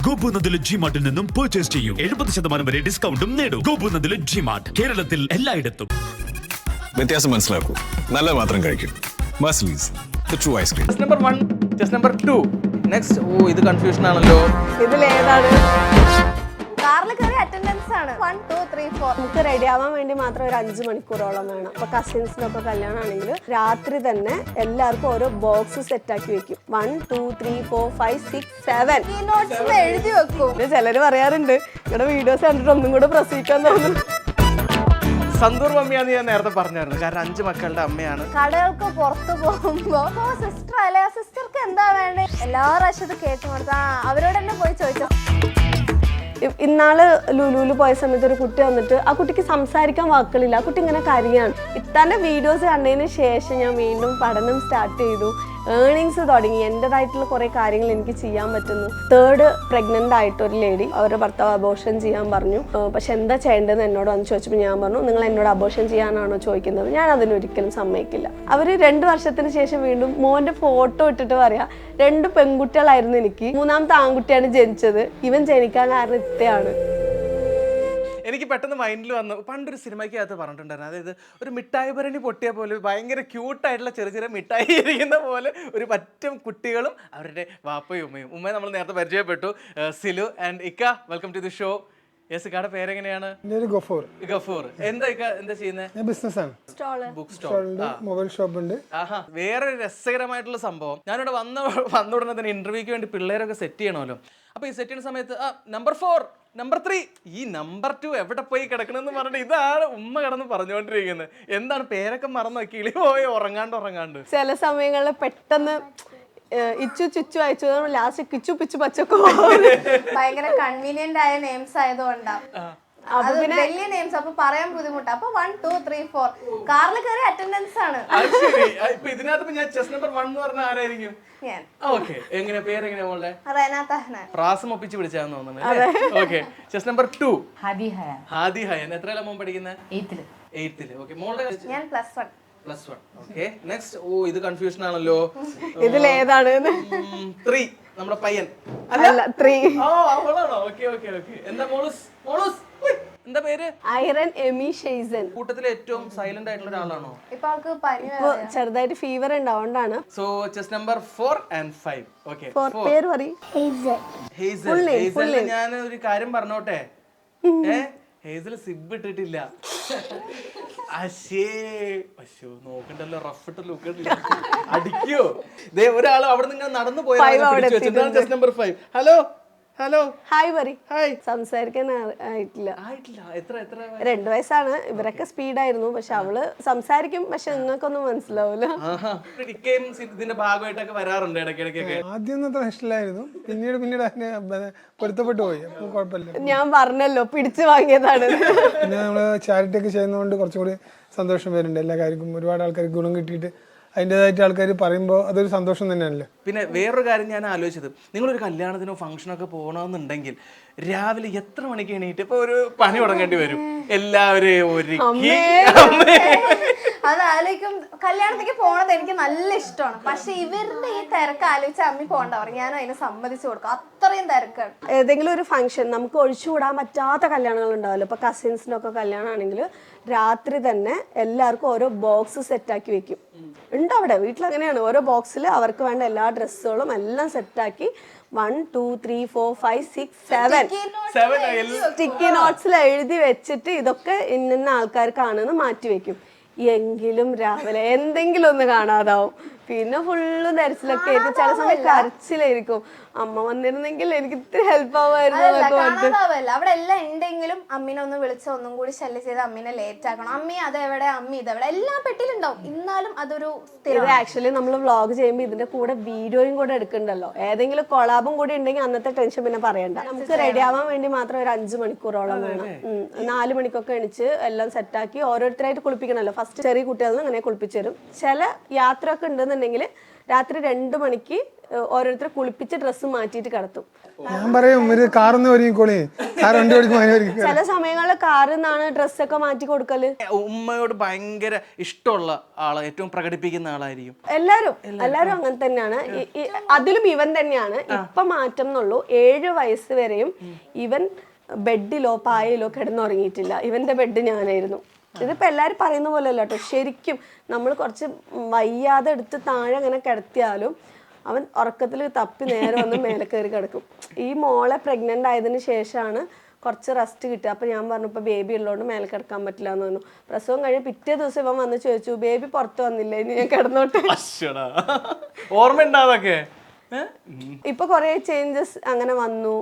ഗോപുനന്ദിലെ ജിമാർട്ടിൽ നിന്നും പർച്ചേസ് ചെയ്യൂ. 70% വരെ ഡിസ്കൗണ്ടും നേടൂ. ഗോപുനന്ദിലെ ജിമാർട്ട്, കേരളത്തിൽ എല്ലായിടത്തും. വ്യത്യാസം മനസ്സിലാക്കൂ, നല്ലത് മാത്രം കഴിക്കൂ. മസ്ലീസ്, the true ice cream. Chest number 1, chest number 2. Next. ഇത് കൺഫ്യൂഷൻ ആണല്ലോ. ഇതിലേതാണ്? കാറിൽ കയറി അറ്റൻഡൻസ് ആണ് 1 2 3 4. നമുക്ക് റെഡി ആവാൻ വേണ്ടി മാത്രം ഒരു 5 മണിക്കൂറോളം വേണം. ഇപ്പൊ കസിൻസിനൊക്കെ കല്യാണമാണെങ്കിൽ രാത്രി തന്നെ എല്ലാവർക്കും ഓരോ ബോക്സ് സെറ്റ് ആക്കി വെക്കും. 1 2 3 4 5 6 7 ഈ നോട്ട്സിൽ എഴുതി വെക്കും. ചിലര് പറയാറുണ്ട് നിങ്ങളുടെ വീഡിയോസ് കണ്ടിട്ട് ഒന്നും കൂടെ പ്രസവിക്കാൻ തോന്നുന്നു. സന്തൂർ മമ്മിയാന്ന് ഞാൻ നേരത്തെ പറഞ്ഞായിരുന്നു, കാരണം 5 മക്കളുടെ അമ്മയാണ്. കടകൾക്ക് പുറത്തു പോകുമ്പോ സിസ്റ്റർ അല്ലേ, സിസ്റ്റർക്ക് എന്താ വേണ്ടേ, എല്ലാ പ്രാവശ്യം കേട്ടു കൊടുത്ത അവരോട് തന്നെ പോയി ചോദിച്ചോ. ഇന്നാള് ലുലുവിൽ പോയ സമയത്ത് ഒരു കുട്ടി വന്നിട്ട് ആ കുട്ടിക്ക് സംസാരിക്കാൻ വാക്കുകളില്ല. ആ കുട്ടി ഇങ്ങനെ കരയാണ്. ഇത്താൻ്റെ വീഡിയോസ് കണ്ടതിന് ശേഷം ഞാൻ വീണ്ടും പഠനം സ്റ്റാർട്ട് ചെയ്തു. ഏർണിങ്സ് തുടങ്ങി. എൻ്റെതായിട്ടുള്ള കുറേ കാര്യങ്ങൾ എനിക്ക് ചെയ്യാൻ പറ്റുന്നു. 3rd പ്രഗ്നൻ്റ് ആയിട്ടൊരു ലേഡി അവരുടെ ഭർത്താവ് അബോർഷൻ ചെയ്യാൻ പറഞ്ഞു. പക്ഷെ എന്താ ചെയ്യേണ്ടതെന്ന് എന്നോട് വന്ന് ചോദിച്ചപ്പോൾ ഞാൻ പറഞ്ഞു, നിങ്ങൾ എന്നോട് അബോർഷൻ ചെയ്യാനാണോ ചോദിക്കുന്നത്? ഞാൻ അതിനൊരിക്കലും സമ്മതിക്കില്ല. അവർ 2 വർഷത്തിന് ശേഷം വീണ്ടും മോൻ്റെ ഫോട്ടോ ഇട്ടിട്ട് പറയാ, 2 പെൺകുട്ടികളായിരുന്നു എനിക്ക്, 3ാമത്തെ ആൺകുട്ടിയാണ് ജനിച്ചത്, ഇവൻ ജനിക്കാൻ കാരണം ഇത്തയാണ്. എനിക്ക് പെട്ടെന്ന് മൈൻഡിൽ വന്നു, പണ്ടൊരു സിനിമയ്ക്കകത്ത് പറഞ്ഞിട്ടുണ്ടായിരുന്നു, അതായത് ഒരു മിഠായി ഭരണി പൊട്ടിയ പോലെ ഭയങ്കര ക്യൂട്ടായിട്ടുള്ള ചെറിയ ചെറിയ മിഠായി ഇരിക്കുന്ന പോലെ ഒരു പറ്റും കുട്ടികളും അവരുടെ വാപ്പയും ഉമ്മയും. ഉമ്മയെ നമ്മൾ നേരത്തെ പരിചയപ്പെട്ടു. സിലു ആൻഡ് ഇക്ക, welcome to the show. Yes, ഇക്കയുടെ പേരെങ്ങനെയാണ്? ഗഫൂർ. എന്താ ഇക്ക എന്താ ചെയ്യുന്നത്? ബിസിനസ്സാണ്. ബുക്ക് സ്റ്റോൾ, മൊബൈൽ ഷോപ്പ് ഉണ്ട്. ആഹാ. വേറെ രസകരമായിട്ടുള്ള സംഭവം, ഞാനിവിടെ വന്ന ഉടനെ തന്നെ ഇന്റർവ്യൂക്ക് വേണ്ടി പിള്ളേരൊക്കെ സെറ്റ് ചെയ്യണമല്ലോ. അപ്പൊ ഈ സെറ്റ് ചെയ്യുന്ന സമയത്ത് നമ്പർ 4 നമ്പർ 3 ഈ നമ്പർ 2 എവിടെ പോയി കിടക്കണമെന്ന് പറഞ്ഞിട്ട് ഇതാണ് ഉമ്മ കിടന്ന് പറഞ്ഞുകൊണ്ടിരിക്കുന്നത്. എന്താണ് പേരൊക്കെ മറന്നു, കിളി പോയി ഉറങ്ങാണ്ട്. ചില സമയങ്ങളിൽ പെട്ടെന്ന് ഇച്ചു ചുച്ചു അയച്ചു, ലാസ്റ്റ് കിച്ചു പിച്ചു പച്ചക്കോ. ഭയങ്കര കൺവീനിയന്റ് ആയ നെയിംസ് ആയതുകൊണ്ടാ. അത് വലിയ നെയിംസ് അപ്പൊ പറയാൻ ബുദ്ധിമുട്ടാ. അപ്പൊ 1 2 3 4 കാറിൽ കയറി അറ്റൻഡൻസ് ആണ്. ഇതിനകത്ത് ഞാൻ ചെസ് നമ്പർ 1 എന്ന് പറഞ്ഞ ആരായിരിക്കും? ഞാൻ. ഓക്കെ. എങ്ങനെ പേരെങ്ങനെയാ മോളുടെ? റെനാ തഹ്നാൻ. പ്രാസം ഒപ്പിച്ച് പിടിച്ചാന്ന് തോന്നുന്നത്. Okay. Chest number 2 Hadi Hayan. എത്രയിലാ മോൻ പഠിക്കുന്നത്? 8th. ഓക്കെ. മോളുടെ? ഞാൻ +1. ഓക്കെ. നെക്സ്റ്റ്. ഇത് കൺഫ്യൂഷൻ ആണല്ലോ. ഇതിലേതാണ്? 3 നമ്മുടെ പയ്യൻ അല്ല 3. അവളാണോ? ഓക്കെ. എന്താ മോളുസ്? എന്താ പേര്? ഐറൻ എമി ഷെയ്സൻ. കൂട്ടത്തിലെ ഏറ്റവും സൈലന്റ് ആയിട്ടുള്ള ഒരാളാണോ? ഇപ്പൊ അവൾക്ക് പനി ചെറുതായിട്ട് ഫീവർ ഉണ്ടാവണ്ടാണ്. So chest number 4 and 5. Okay. പേര് പറയും. ഹേസൽ. ഞാൻ ഒരു കാര്യം പറഞ്ഞോട്ടെ. ഹേസൽ സിബ് ഇട്ടിട്ടില്ല. നോക്കണ്ടല്ലോ, റഫ് ലുക്ക് അടിക്കോ? ഒരാൾ അവിടെ നിന്ന് നടന്നു പോയത്. Chess number 5. ഹലോ ഹായ് പറ. ഹായ്. സംസാരിക്കാൻ ആയിട്ടില്ല. എത്ര 2 വയസ്സാണ്. ഇവരൊക്കെ സ്പീഡായിരുന്നു. പക്ഷെ അവള് സംസാരിക്കും, പക്ഷെ നിങ്ങൾക്കൊന്നും മനസ്സിലാവൂല. ഇതിന്റെ ഭാഗമായിട്ടൊക്കെ വരാറുണ്ട് ഇടയ്ക്കിടയ്ക്കൊക്കെ. ആദ്യം അത്ര ഇഷ്ടമായിരുന്നു, പിന്നീട് അതിന് പൊരുത്തപ്പെട്ടു പോയി. അപ്പൊ കുഴപ്പമില്ല. ഞാൻ പറഞ്ഞല്ലോ, പിടിച്ചു വാങ്ങിയതാണ്. പിന്നെ നമ്മള് ചാരിറ്റി ഒക്കെ ചെയ്യുന്നതുകൊണ്ട് കുറച്ചും കൂടി സന്തോഷം വരുന്നുണ്ട്. എല്ലാ കാര്യക്കും ഒരുപാട് ആൾക്കാർക്ക് ഗുണം കിട്ടിയിട്ട് അതിൻ്റെതായിട്ട് ആൾക്കാർ പറയുമ്പോൾ അതൊരു സന്തോഷം തന്നെയാണല്ലോ. പിന്നെ വേറൊരു കാര്യം ഞാൻ ആലോചിച്ചത്, നിങ്ങളൊരു കല്യാണത്തിനോ ഫംഗ്ഷനൊക്കെ പോകണമെന്നുണ്ടെങ്കിൽ രാവിലെ എത്ര മണിക്ക് എണീറ്റ് ഇപ്പൊ ഒരു പണി തുടങ്ങേണ്ടി വരും? എല്ലാവരെയും ഒരുക്കി. അത് ആലോചിക്കും. കല്യാണത്തേക്ക് പോണത് എനിക്ക് നല്ല ഇഷ്ടമാണ്, പക്ഷെ ഇവരുടെ ഈ തിരക്ക് ആലോചിച്ച് അമ്മി പോകണ്ട പറയും. ഞാനും അതിനെ സമ്മതിച്ചു കൊടുക്കും. അത്രയും തിരക്കാണ്. ഏതെങ്കിലും ഒരു ഫംഗ്ഷൻ നമുക്ക് ഒഴിച്ചുകൂടാൻ പറ്റാത്ത കല്യാണങ്ങൾ ഉണ്ടാവല്ലോ. ഇപ്പൊ കസിൻസിനൊക്കെ കല്യാണമാണെങ്കിൽ രാത്രി തന്നെ എല്ലാവർക്കും ഓരോ ബോക്സ് സെറ്റാക്കി വെക്കും. ഉണ്ട് അവിടെ വീട്ടിൽ അങ്ങനെയാണ്. ഓരോ ബോക്സിൽ അവർക്ക് വേണ്ട എല്ലാ ഡ്രസ്സുകളും എല്ലാം സെറ്റാക്കി 1 2 3 4 5 6 7 സ്റ്റിക്കി നോട്ട്സിൽ എഴുതി വെച്ചിട്ട് ഇതൊക്കെ ഇന്ന ആൾക്കാർക്കാണെന്ന് മാറ്റി വെക്കും. എങ്കിലും രാവിലെ എന്തെങ്കിലും ഒന്ന് കാണാതാവും. പിന്നെ ഫുള്ള് നെരച്ചിലൊക്കെ ആയിരിക്കും. ചില സമയം കരച്ചിലായിരിക്കും. അമ്മ വന്നിരുന്നെങ്കിൽ എനിക്ക് ഇത്തിരി ഹെൽപ്പ് ആവുമായിരുന്നു. അവിടെ എല്ലാം ഉണ്ടെങ്കിലും അമ്മീനെ ഒന്ന് വിളിച്ച് ഒന്നും കൂടി ശല്യം ചെയ്ത് അമ്മീനെ ലേറ്റ് ആക്കണം. അമ്മി അതെവിടെ, അമ്മി ഇതെവിടെ, എല്ലാം പെട്ടിയിലുണ്ടാവും. എന്നാലും അതൊരു ആക്ച്വലി നമ്മൾ വ്ളോഗ് ചെയ്യുമ്പോൾ ഇതിന്റെ കൂടെ വീഡിയോയും കൂടെ എടുക്കണ്ടല്ലോ. ഏതെങ്കിലും കൊളാബും കൂടി ഉണ്ടെങ്കിൽ അന്നത്തെ ടെൻഷൻ പിന്നെ പറയണ്ട. നമുക്ക് റെഡി ആവാൻ വേണ്ടി മാത്രം ഒരു 5 മണിക്കൂറോളം വേണം. 4 മണിക്കൊക്കെ എണിച്ച് എല്ലാം സെറ്റാക്കി ഓരോരുത്തരായിട്ട് കുളിപ്പിക്കണമല്ലോ. ഫസ്റ്റ് ചെറിയ കുട്ടികളെ അങ്ങനെ കുളിപ്പിച്ചു തരും. ചില യാത്ര ഒക്കെ ഉണ്ടെന്നുണ്ടെങ്കിൽ രാത്രി 2 മണിക്ക് ഓരോരുത്തരെ കുളിപ്പിച്ച് ഡ്രസ്സ് മാറ്റിയിട്ട് കിടത്തും. ഞാൻ പറയും ഒരു കാറിന്ന് ഒരുങ്ങിക്കോളി, കാർ വണ്ടി ഓടിക്കുമ്പോൾ അതിനൊരു ചില സമയങ്ങളിൽ കാറിൽ നിന്നാണ് ഡ്രസ്സൊക്കെ മാറ്റി കൊടുക്കല്. ഉമ്മയോട് ഭയങ്കര ഇഷ്ടമുള്ള ആള് ഏറ്റവും പ്രകടിപ്പിക്കുന്ന ആളായിരിക്കും. എല്ലാരും അങ്ങനെ തന്നെയാണ്. അതിലും ഇവൻ തന്നെയാണ്. ഇപ്പൊ മാറ്റം എന്നുള്ളൂ. 7 വയസ്സ് വരെയും ഇവൻ ബെഡിലോ പായയിലോ കിടന്നുറങ്ങിയിട്ടില്ല. ഇവന്റെ ബെഡ് ഞാനായിരുന്നു. ഇതിപ്പോ എല്ലാരും പറയുന്ന പോലെ അല്ല കേട്ടോ. ശരിക്കും നമ്മൾ കുറച്ച് വയ്യാതെ എടുത്ത് താഴെ അങ്ങനെ കിടത്തിയാലും അവൻ ഉറക്കത്തിൽ തപ്പി നേരെ വന്ന് മേലെ കയറി കിടക്കും. ഈ മോളെ പ്രഗ്നന്റ് ആയതിനു ശേഷമാണ് കുറച്ച് റെസ്റ്റ് കിട്ടുക. അപ്പൊ ഞാൻ പറഞ്ഞു ഇപ്പൊ ബേബി ഉള്ളതുകൊണ്ട് മേലെ കിടക്കാൻ പറ്റില്ല എന്ന് പറഞ്ഞു. പ്രസവം കഴിഞ്ഞ് പിറ്റേ ദിവസം ഇവൻ വന്ന് ചോദിച്ചു ബേബി പുറത്ത് വന്നില്ല, ഇനി ഞാൻ കിടന്നോട്ടെ. ഓർമ്മ ഉണ്ടാതൊക്കെ ഇപ്പൊ കുറെ ചേഞ്ചസ് അങ്ങനെ വന്നു.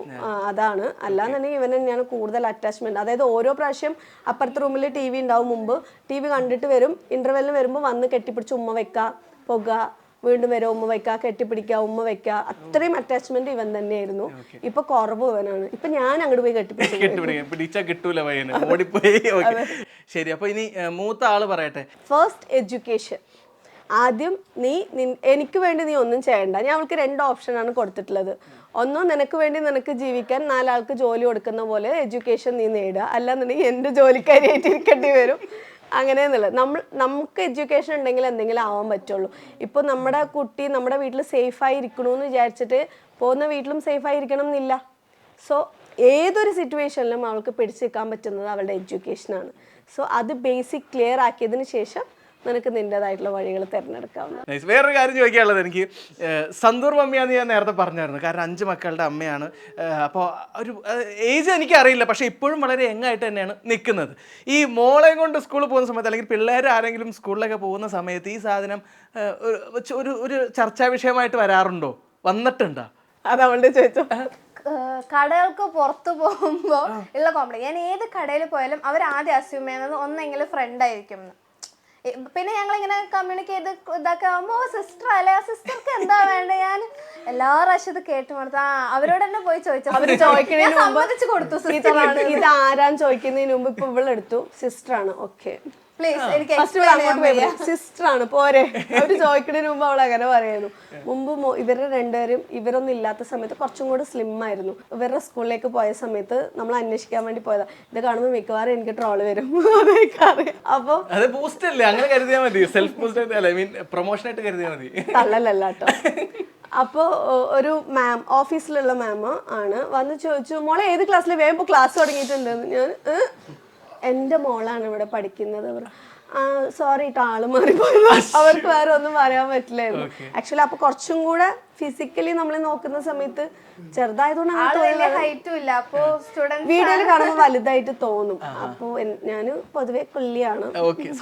അതാണ്. അല്ലാന്നുണ്ടെങ്കിൽ ഇവൻ തന്നെയാണ് കൂടുതൽ അറ്റാച്ച്മെന്റ്. അതായത് ഓരോ പ്രാവശ്യം അപ്പുറത്തെ റൂമിൽ TV ഉണ്ടാവും. മുമ്പ് TV കണ്ടിട്ട് വരും, ഇന്റർവെല്ലിന് വരുമ്പോൾ വന്ന് കെട്ടിപ്പിടിച്ച് ഉമ്മ വെക്ക, പൊക, വീണ്ടും വരും ഉമ്മ വെക്ക, കെട്ടിപ്പിടിക്കുക, ഉമ്മ വെക്ക. അത്രയും അറ്റാച്ച്മെന്റ് ഇവൻ തന്നെയായിരുന്നു. ഇപ്പൊ കുറവ് ഇവനാണ്. ഇപ്പൊ ഞാൻ അങ്ങോട്ട് പോയി കെട്ടിപ്പിടിച്ചാ കിട്ടൂല പയ്യന്, ഓടിപ്പോയി. ശരി, അപ്പൊ ഇനി മൂത്ത ആള് പറയട്ടെ. First education. ആദ്യം എനിക്ക് വേണ്ടി നീ ഒന്നും ചെയ്യണ്ട. ഞാൻ അവൾക്ക് 2 ഓപ്ഷനാണ് കൊടുത്തിട്ടുള്ളത്. ഒന്നോ നിനക്ക് വേണ്ടി നിനക്ക് ജീവിക്കാൻ 4 ആൾക്ക് ജോലി കൊടുക്കുന്ന പോലെ എഡ്യൂക്കേഷൻ നീ നേടുക, അല്ലാന്നുണ്ടെങ്കിൽ എൻ്റെ ജോലിക്കാരിയായിട്ട് ഇരിക്കേണ്ടി വരും. അങ്ങനെയെന്നുള്ളത്. നമുക്ക് എഡ്യൂക്കേഷൻ ഉണ്ടെങ്കിൽ എന്തെങ്കിലും ആവാൻ പറ്റുള്ളൂ. ഇപ്പോൾ നമ്മുടെ കുട്ടി നമ്മുടെ വീട്ടിൽ സേഫായി ഇരിക്കണമെന്ന് വിചാരിച്ചിട്ട് പോകുന്ന വീട്ടിലും സേഫായി ഇരിക്കണം എന്നില്ല. സോ ഏതൊരു സിറ്റുവേഷനിലും അവൾക്ക് പിടിച്ചു നിൽക്കാൻ പറ്റുന്നത് അവളുടെ എഡ്യൂക്കേഷനാണ്. സോ അത് ബേസിക് ക്ലിയർ ആക്കിയതിന് ശേഷം നിനക്ക് നിൻ്റെതായിട്ടുള്ള വഴികൾ തിരഞ്ഞെടുക്കാവുന്ന. വേറൊരു കാര്യം ചോദിക്കാനുള്ളത്, എനിക്ക് സന്തൂർ മമ്മിയാന്ന് ഞാൻ നേരത്തെ പറഞ്ഞായിരുന്നു. കാരണം 5 മക്കളുടെ അമ്മയാണ്. അപ്പോൾ ഒരു ഏജ് എനിക്കറിയില്ല, പക്ഷേ ഇപ്പോഴും വളരെ യങ്ങായിട്ട് തന്നെയാണ് നിൽക്കുന്നത്. ഈ മോളെയും കൊണ്ട് സ്കൂളിൽ പോകുന്ന സമയത്ത് അല്ലെങ്കിൽ പിള്ളേർ ആരെങ്കിലും സ്കൂളിലൊക്കെ പോകുന്ന സമയത്ത് ഈ സാധനം ഒരു ചർച്ചാ വിഷയമായിട്ട് വരാറുണ്ടോ? വന്നിട്ടുണ്ടോ? അത് അവളുടെ ചോദിച്ചോ. കടകൾക്ക് പുറത്തു പോകുമ്പോൾ ഉള്ള കോംപ്ലക്സ്. ഞാൻ ഏത് കടയിൽ പോയാലും അവർ ആദ്യം അസ്യൂം ചെയ്യുന്നത് ഒന്നെങ്കിലും ഫ്രണ്ട് ആയിരിക്കും. പിന്നെ ഞങ്ങളിങ്ങനെ കമ്മ്യൂണിക്കേറ്റ് ഇതൊക്കെ ആകുമ്പോൾ സിസ്റ്റർ അല്ലെ, ആ സിസ്റ്റർക്ക് എന്താ വേണ്ടത്, ഞാൻ എല്ലാ പ്രാവശ്യം ഇത് കേട്ട് കൊടുത്തു. അവരോട് തന്നെ പോയി ചോദിച്ചു. സമ്മതിച്ചു കൊടുത്തു. ഇത് ആരാന്ന് ചോദിക്കുന്നതിന് മുമ്പ് ഇപ്പൊ ഇവളെടുത്തു സിസ്റ്ററാണ്. ഓക്കെ പ്ലീസ്, എനിക്ക് സിസ്റ്റർ ആണ് പോരെ. അവര് ചോദിക്കുന്നതിന് മുമ്പ് അവൾ അങ്ങനെ പറയുന്നു. മുമ്പ് ഇവരുടെ 2 പേരും ഇവരൊന്നും ഇല്ലാത്ത സമയത്ത് കുറച്ചും കൂടെ സ്ലിം ആയിരുന്നു. ഇവരുടെ സ്കൂളിലേക്ക് പോയ സമയത്ത് നമ്മൾ അന്വേഷിക്കാൻ വേണ്ടി പോയതാ. ഇത് കാണുമ്പോൾ മിക്കവാറും എനിക്ക് ട്രോള് വരും. അപ്പൊ അങ്ങനെ കരുതിയാൽ മതി. സെൽഫ് പ്രൊമോഷൻ ആയിട്ട് കരുതിയാൽ മതി. തള്ളലല്ല കേട്ടോ. അപ്പോൾ ഒരു മാം, ഓഫീസിലുള്ള മാം ആണ്, വന്ന് ചോദിച്ചു മോളെ ഏത് ക്ലാസ്സിൽ, വേഗം ക്ലാസ് തുടങ്ങിയിട്ടുണ്ടെന്ന്. ഞാൻ എൻ്റെ മോളാണ് ഇവിടെ പഠിക്കുന്നത്. സോറി ട്ടോ, ആള് മാറിപ്പോയി. അവർക്ക് വേറെ ഒന്നും പറയാൻ പറ്റില്ലായിരുന്നു. ആക്ച്വലി അപ്പൊ കുറച്ചും കൂടെ ഫിസിക്കലി നമ്മൾ നോക്കുന്ന സമയത്ത് ചെറുതായതുകൊണ്ട് വീഡിയോയിൽ കാണുമ്പോൾ വലുതായിട്ട് തോന്നും. അപ്പൊ ഞാന് പൊതുവെ കൊല്ലിയാണ്.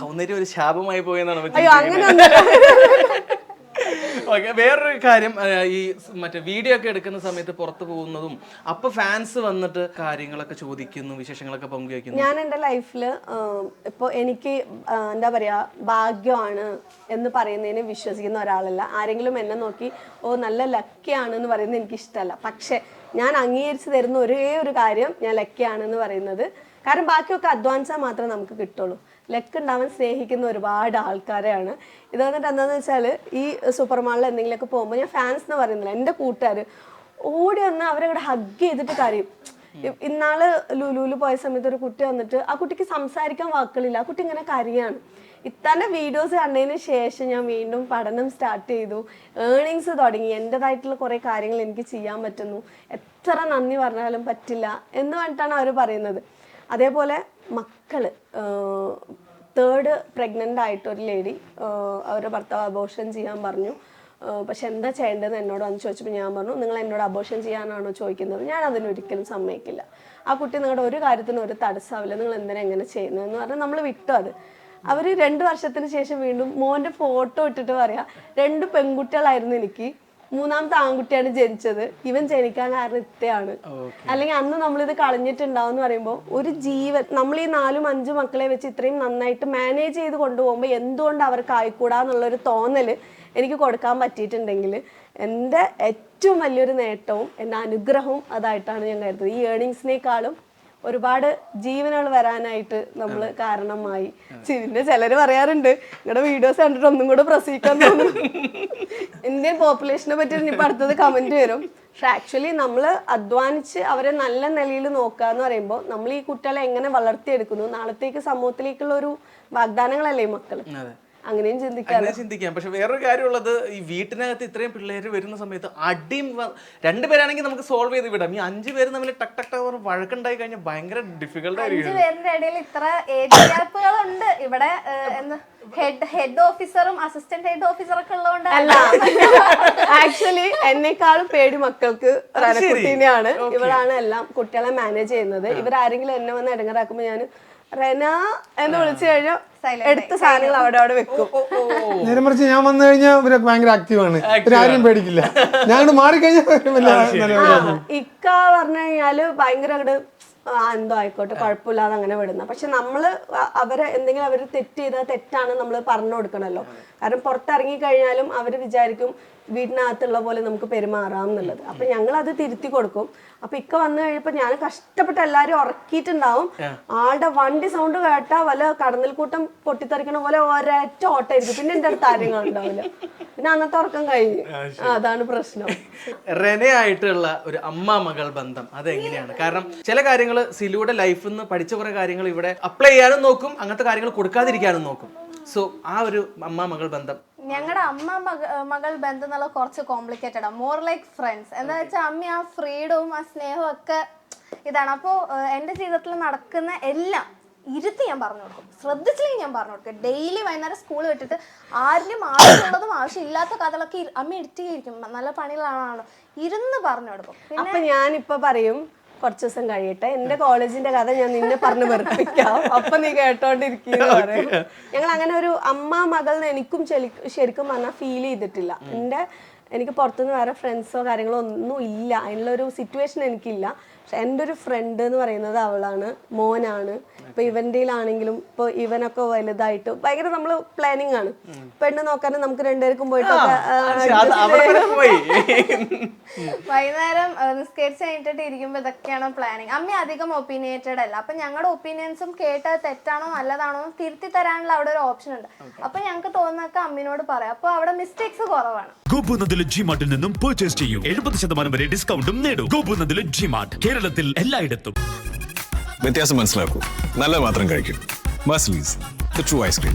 സൗന്ദര്യം ഒരു ശാപമായി പോയെന്നാണ്. അയ്യോ അങ്ങനെയൊന്നും. വേറൊരു കാര്യം, ഈ മറ്റേ വീഡിയോ ഒക്കെ എടുക്കുന്ന സമയത്ത് പുറത്ത് പോകുന്നതും അപ്പൊ ഫാൻസ് വന്നിട്ട് കാര്യങ്ങളൊക്കെ ചോദിക്കുന്നു, വിശേഷങ്ങളൊക്കെ പങ്കുവയ്ക്കുന്നു. ഞാൻ എൻ്റെ ലൈഫില് ഇപ്പൊ എനിക്ക് എന്താ പറയാ ഭാഗ്യമാണ് എന്ന് പറയുന്നതിന് വിശ്വസിക്കുന്ന ഒരാളല്ല. ആരെങ്കിലും എന്നെ നോക്കി ഓ നല്ല ലക്കിയാണെന്ന് പറയുന്നത് എനിക്ക് ഇഷ്ടമല്ല. പക്ഷെ ഞാൻ അംഗീകരിച്ച് തരുന്ന ഒരേ ഒരു കാര്യം, ഞാൻ ലക്കിയാണെന്ന് പറയുന്നത്. കാരണം ബാക്കിയൊക്കെ അഡ്വാൻസാ മാത്രമേ നമുക്ക് കിട്ടുള്ളൂ. ലക്ക് ഉണ്ടാവാൻ സ്നേഹിക്കുന്ന ഒരുപാട് ആൾക്കാരെയാണ്. ഇത് വന്നിട്ട് എന്താണെന്ന് വെച്ചാൽ ഈ സൂപ്പർ മാളിൽ എന്തെങ്കിലുമൊക്കെ പോകുമ്പോൾ ഞാൻ ഫാൻസ് എന്ന് പറയുന്നില്ല, എൻ്റെ കൂട്ടുകാർ ഓടി വന്ന് അവരവിടെ ഹഗ് ചെയ്തിട്ട് കരയും. ഇന്നാള് ലുലുവിൽ പോയ സമയത്ത് ഒരു കുട്ടി വന്നിട്ട് ആ കുട്ടിക്ക് സംസാരിക്കാൻ വാക്കുകളില്ല. ആ കുട്ടി ഇങ്ങനെ കരയാണ്. ഇത്തന്നെ വീഡിയോസ് കണ്ടതിന് ശേഷം ഞാൻ വീണ്ടും പഠനം സ്റ്റാർട്ട് ചെയ്തു. ഏർണിങ്സ് തുടങ്ങി. എൻ്റെതായിട്ടുള്ള കുറേ കാര്യങ്ങൾ എനിക്ക് ചെയ്യാൻ പറ്റുന്നു. എത്ര നന്ദി പറഞ്ഞാലും പറ്റില്ല എന്ന് പറഞ്ഞിട്ടാണ് അവർ പറയുന്നത്. അതേപോലെ മക്കള് 3rd പ്രഗ്നൻ്റ് ആയിട്ടൊരു ലേഡി അവരുടെ ഭർത്താവ് അബോർഷൻ ചെയ്യാൻ പറഞ്ഞു. പക്ഷെ എന്താ ചെയ്യേണ്ടതെന്ന് എന്നോട് വന്ന് ചോദിച്ചപ്പോൾ ഞാൻ പറഞ്ഞു നിങ്ങൾ എന്നോട് അബോർഷൻ ചെയ്യാനാണോ ചോദിക്കുന്നത്, ഞാൻ അതിനൊരിക്കലും സമ്മതിക്കില്ല. ആ കുട്ടി നിങ്ങളുടെ ഒരു കാര്യത്തിനും ഒരു തടസ്സമാവില്ല, നിങ്ങൾ എന്തിനാ എങ്ങനെ ചെയ്യുന്നതെന്ന് പറഞ്ഞാൽ നമ്മൾ വിട്ടു. അത് അവർ 2 വർഷത്തിന് ശേഷം വീണ്ടും മോൻ്റെ ഫോട്ടോ ഇട്ടിട്ട് പറയാം 2 പെൺകുട്ടികളായിരുന്നു എനിക്ക്, 3ാമത്തെ ആൺകുട്ടിയാണ് ജനിച്ചത്, ഇവൻ ജനിക്കാൻ കാരണം ഇത്രയാണ്. അല്ലെങ്കിൽ അന്ന് നമ്മളിത് കളഞ്ഞിട്ടുണ്ടാവും എന്ന് പറയുമ്പോൾ ഒരു ജീവൻ, നമ്മൾ ഈ 4-5 മക്കളെ വെച്ച് ഇത്രയും നന്നായിട്ട് മാനേജ് ചെയ്ത് കൊണ്ടുപോകുമ്പോൾ എന്തുകൊണ്ട് അവർക്ക് ആയിക്കൂടാന്നുള്ളൊരു തോന്നൽ എനിക്ക് കൊടുക്കാൻ പറ്റിയിട്ടുണ്ടെങ്കിൽ എൻ്റെ ഏറ്റവും വലിയൊരു നേട്ടവും എൻ്റെ അനുഗ്രഹവും അതായിട്ടാണ് ഞാൻ കരുതുന്നത്. ഈ ഏർണിങ്സിനേക്കാളും ഒരുപാട് ജീവനുകൾ വരാനായിട്ട് നമ്മൾ കാരണമായി. പിന്നെ ചിലര് പറയാറുണ്ട് നിങ്ങളുടെ വീഡിയോസ് കണ്ടിട്ട് ഒന്നും കൂടെ പ്രസവിക്കാൻ തോന്നും. ഇന്ത്യൻ പോപ്പുലേഷനെ പറ്റി ഇനിയിപ്പോൾ അടുത്തത് കമന്റ് വരും. പക്ഷെ ആക്ച്വലി നമ്മൾ അധ്വാനിച്ച് അവരെ നല്ല നിലയിൽ നോക്കുക എന്ന് പറയുമ്പോൾ നമ്മൾ ഈ കുട്ടികളെ എങ്ങനെ വളർത്തിയെടുക്കുന്നു, നാളത്തേക്ക് സമൂഹത്തിലേക്കുള്ള ഒരു വാഗ്ദാനങ്ങളല്ലേ ഈ മക്കള്. അങ്ങനെയും ചിന്തിക്കാം. അങ്ങനെ ചിന്തിക്കാം. പക്ഷെ വേറൊരു കാര്യമുള്ളത്, ഈ വീട്ടിനകത്ത് ഇത്രയും പിള്ളേർ വരുന്ന സമയത്ത് അടിയും രണ്ടുപേരാണെങ്കിൽ നമുക്ക് സോൾവ് ചെയ്ത് വിടാം. ഈ 5 പേര് തമ്മിൽ ടക്ക് ടക്ക് വഴക്കുണ്ടായി കഴിഞ്ഞാൽ ഭയങ്കര ഡിഫിക്കൽട്ട് ആയിരിക്കും. 5 പേരുടെ ഇടയിൽ ഇത്ര ഏജ് ഗ്യാപ്പുകളുണ്ട്. ഇവിടെ ഹെഡ് ഓഫീസറും അസിസ്റ്റന്റ് ഹെഡ് ഓഫീസറൊക്കെ ഉള്ളതുകൊണ്ട് അല്ല, ആക്ച്വലി എന്നെക്കാളും പേടി മക്കൾക്ക് റനക്കുട്ടീനെയാണ്. ഇവരാണ് എല്ലാം കുട്ടികളെ മാനേജ് ചെയ്യുന്നത്. ഇവരാരെങ്കിലും എന്നെ വന്ന് ഇടങ്ങറാക്കുമ്പോ ഞാൻ റെന എന്ന് വിളിച്ചു കഴിഞ്ഞാൽ എടുത്ത സാധനങ്ങൾ അവിടെ വെക്കും. നേരെ മറിച്ച് ഞാൻ വന്നു കഴിഞ്ഞാൽ ഇവരൊക്കെ ഭയങ്കര ആക്റ്റീവാണ്, ഇവരാരും പേടിക്കില്ല. ഞാൻ മാറിക്കഴിഞ്ഞാൽ ഇക്ക പറഞ്ഞു കഴിഞ്ഞാല് ഭയങ്കര അങ്ങോട്ട് എന്തോ ആയിക്കോട്ടെ കുഴപ്പമില്ലാതെ അങ്ങനെ വിടുന്ന. പക്ഷെ നമ്മള് അവരെ എന്തെങ്കിലും അവർ തെറ്റ് ചെയ്താൽ തെറ്റാണ് നമ്മൾ പറഞ്ഞു കൊടുക്കണമല്ലോ. കാരണം പുറത്തിറങ്ങി കഴിഞ്ഞാലും അവര് വിചാരിക്കും വീടിനകത്തുള്ള പോലെ നമുക്ക് പെരുമാറാം എന്നുള്ളത്. അപ്പൊ ഞങ്ങൾ അത് തിരുത്തി കൊടുക്കും. അപ്പൊ ഇക്ക വന്നു കഴിയുമ്പോ ഞാൻ കഷ്ടപ്പെട്ട് എല്ലാരും ഉറക്കിയിട്ടുണ്ടാവും. ആളുടെ വണ്ടി സൗണ്ട് കേട്ടാ വല്ല കടന്നൽക്കൂട്ടം പൊട്ടിത്തെറിക്കണ പോലെ ഒരൊറ്റ ഓട്ടായിരിക്കും. പിന്നെ എന്റെ അടുത്ത് കാര്യങ്ങൾ ഉണ്ടാവില്ല. പിന്നെ അന്നത്തെ ഉറക്കം കഴിഞ്ഞു. അതാണ് പ്രശ്നം. റെനയായിട്ടുള്ള ഒരു അമ്മ മകൾ ബന്ധം അതെങ്ങനെയാണ്? കാരണം ചില കാര്യങ്ങൾ സിലുയുടെ ലൈഫിൽ നിന്ന് പഠിച്ച കുറെ കാര്യങ്ങൾ ഇവിടെ അപ്ലൈ ചെയ്യാനും നോക്കും, അങ്ങനത്തെ കാര്യങ്ങൾ കൊടുക്കാതിരിക്കാനും നോക്കും. സോ ആ ഒരു അമ്മ മകൾ ബന്ധം ഞങ്ങളുടെ അമ്മ മകൾ ബന്ധം എന്നുള്ള കുറച്ച് കോംപ്ലിക്കേറ്റഡ് ആണ്. More like friends. എന്താ വെച്ചാൽ അമ്മ ആ ഫ്രീഡവും ആ സ്നേഹവും ഒക്കെ ഇതാണ്. അപ്പോൾ എൻ്റെ ജീവിതത്തിൽ നടക്കുന്ന എല്ലാം ഇരുത്തി ഞാൻ പറഞ്ഞു കൊടുക്കും. ശ്രദ്ധിച്ചില്ലെങ്കിൽ ഞാൻ പറഞ്ഞു കൊടുക്കും. ഡെയിലി വൈകുന്നേരം സ്കൂൾ വിട്ടിട്ട് ആരിലും ആവശ്യമുള്ളതും ആവശ്യമില്ലാത്ത കഥകളൊക്കെ അമ്മ എടുത്തിരിക്കും. നല്ല പണികളാണോ ഇരുന്ന് പറഞ്ഞു കൊടുക്കും. അപ്പൊ ഞാനിപ്പോ പറയും കുറച്ച് ദിവസം കഴിയട്ടെ, എന്റെ കോളേജിന്റെ കഥ ഞാൻ നിന്നെ പറഞ്ഞ് വെറുപ്പിക്കാം, അപ്പൊ നീ കേട്ടോണ്ടിരിക്കുന്നു പറയും. ഞങ്ങൾ അങ്ങനെ ഒരു അമ്മ മകളെന്ന് എനിക്കും ശരിക്കും പറഞ്ഞാൽ ഫീൽ ചെയ്തിട്ടില്ല. എനിക്ക് പുറത്തുനിന്ന് വേറെ ഫ്രണ്ട്സോ കാര്യങ്ങളോ ഒന്നും ഇല്ല, അതിനുള്ളൊരു സിറ്റുവേഷൻ എനിക്കില്ല. പക്ഷെ എൻ്റെ ഒരു ഫ്രണ്ട് എന്ന് പറയുന്നത് അവളാണ്, മോനാണ്. ഇപ്പൊ ഇവന്റെയിലാണെങ്കിലും ഇപ്പൊ ഇവനൊക്കെ വലുതായിട്ട് ഭയങ്കര നമ്മള് പ്ലാനിങ് ആണ്. പെണ്ണ് നോക്കാനും നമുക്ക് രണ്ടുപേർക്കും പോയിട്ടൊക്കെ വൈകുന്നേരം നിസ്കരിച്ച് കഴിഞ്ഞിട്ട് ഇരിക്കുമ്പോൾ ഇതൊക്കെയാണ് പ്ലാനിങ്. അമ്മ അധികം ഒപ്പീനിയേറ്റഡ് അല്ല. അപ്പൊ ഞങ്ങളുടെ ഒപ്പീനിയൻസും കേട്ട് തെറ്റാണോ നല്ലതാണോ തിരുത്തി തരാനുള്ള അവിടെ ഒരു ഓപ്ഷൻ ഉണ്ട്. അപ്പൊ ഞങ്ങൾക്ക് തോന്നുന്നൊക്കെ അമ്മിനോട് പറയാം. അപ്പൊ അവിടെ മിസ്റ്റേക്സ് കുറവാണ്. ഗോപുനന്ദിലെ ജിമാർട്ടിൽ നിന്നും പർച്ചേസ് ചെയ്യൂ. 70% വരെ ഡിസ്കൗണ്ടും നേടൂ. ഗോപുനന്ദിലെ ജിമാർട്ട്, കേരളത്തിൽ എല്ലായിടത്തും. വ്യത്യാസം മനസ്സിലാക്കൂ, നല്ലത് മാത്രം കഴിക്കൂ. മസ്ലീസ്, ദ ട്രൂ ഐസ്ക്രീം.